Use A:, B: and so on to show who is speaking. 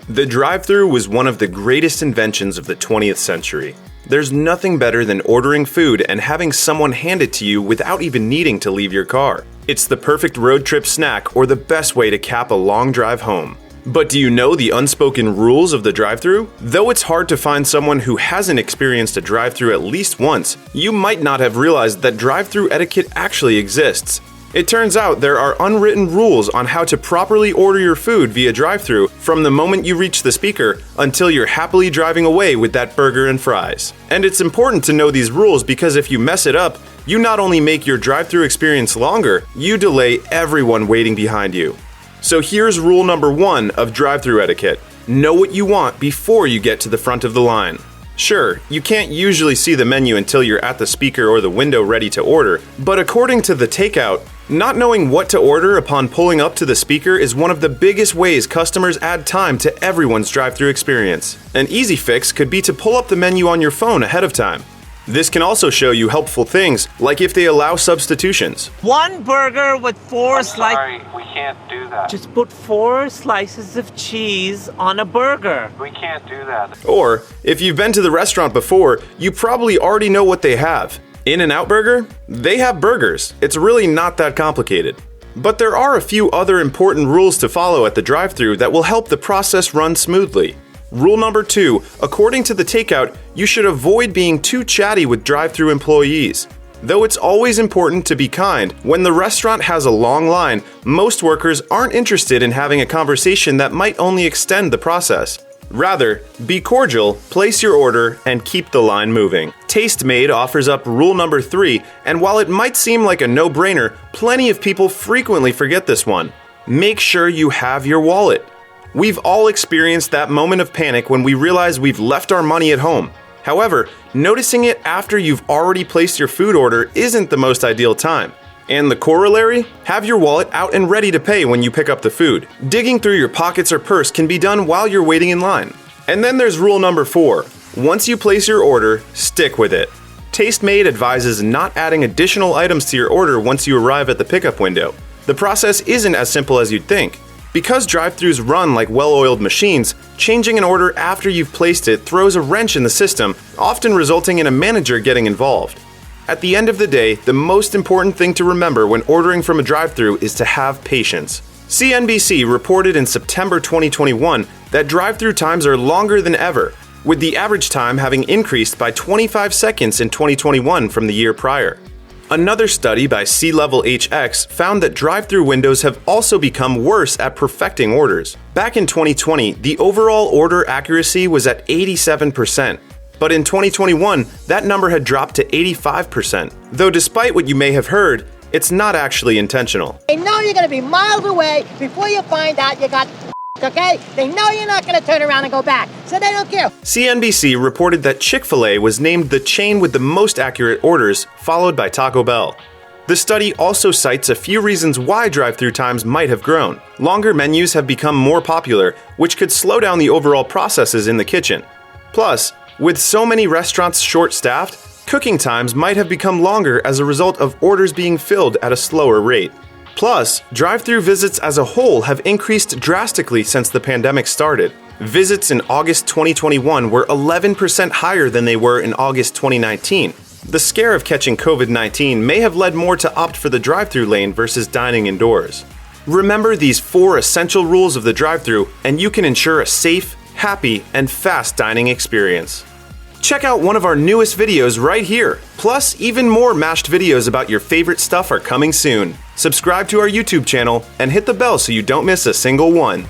A: The drive-thru was one of the greatest inventions of the 20th century. There's nothing better than ordering food and having someone hand it to you without even needing to leave your car. It's the perfect road trip snack or the best way to cap a long drive home. But do you know the unspoken rules of the drive-thru? Though it's hard to find someone who hasn't experienced a drive-thru at least once, you might not have realized that drive-thru etiquette actually exists. It turns out there are unwritten rules on how to properly order your food via drive-thru from the moment you reach the speaker until you're happily driving away with that burger and fries. And it's important to know these rules because if you mess it up, you not only make your drive-thru experience longer, you delay everyone waiting behind you. So here's rule number 1 of drive-thru etiquette. Know what you want before you get to the front of the line. Sure, you can't usually see the menu until you're at the speaker or the window ready to order, but according to the takeout, not knowing what to order upon pulling up to the speaker is one of the biggest ways customers add time to everyone's drive-thru experience. An easy fix could be to pull up the menu on your phone ahead of time. This can also show you helpful things, like if they allow substitutions.
B: 1 burger with 4 slices.
C: Sorry, we can't do that.
B: Just put 4 slices of cheese on a burger.
C: We can't do that.
A: Or, if you've been to the restaurant before, you probably already know what they have. In-N-Out Burger? They have burgers. It's really not that complicated. But there are a few other important rules to follow at the drive-thru that will help the process run smoothly. Rule number 2, according to the takeout, you should avoid being too chatty with drive-thru employees. Though it's always important to be kind, when the restaurant has a long line, most workers aren't interested in having a conversation that might only extend the process. Rather, be cordial, place your order, and keep the line moving. Tastemade offers up rule number 3, and while it might seem like a no-brainer, plenty of people frequently forget this one. Make sure you have your wallet. We've all experienced that moment of panic when we realize we've left our money at home. However, noticing it after you've already placed your food order isn't the most ideal time. And the corollary? Have your wallet out and ready to pay when you pick up the food. Digging through your pockets or purse can be done while you're waiting in line. And then there's rule number 4. Once you place your order, stick with it. Tastemade advises not adding additional items to your order once you arrive at the pickup window. The process isn't as simple as you'd think. Because drive-thrus run like well-oiled machines, changing an order after you've placed it throws a wrench in the system, often resulting in a manager getting involved. At the end of the day, the most important thing to remember when ordering from a drive-thru is to have patience. CNBC reported in September 2021 that drive-thru times are longer than ever, with the average time having increased by 25 seconds in 2021 from the year prior. Another study by C-Level HX found that drive-thru windows have also become worse at perfecting orders. Back in 2020, the overall order accuracy was at 87%. But in 2021, that number had dropped to 85%. Though despite what you may have heard, it's not actually intentional.
D: They know you're going to be miles away before you find out you got okay? They know you're not going to turn around and go back, so they don't care.
A: CNBC reported that Chick-fil-A was named the chain with the most accurate orders, followed by Taco Bell. The study also cites a few reasons why drive-thru times might have grown. Longer menus have become more popular, which could slow down the overall processes in the kitchen. Plus, with so many restaurants short-staffed, cooking times might have become longer as a result of orders being filled at a slower rate. Plus, drive-thru visits as a whole have increased drastically since the pandemic started. Visits in August 2021 were 11% higher than they were in August 2019. The scare of catching COVID-19 may have led more to opt for the drive-thru lane versus dining indoors. Remember these 4 essential rules of the drive-thru, and you can ensure a safe, happy, and fast dining experience. Check out one of our newest videos right here. Plus, even more mashed videos about your favorite stuff are coming soon. Subscribe to our YouTube channel and hit the bell so you don't miss a single one.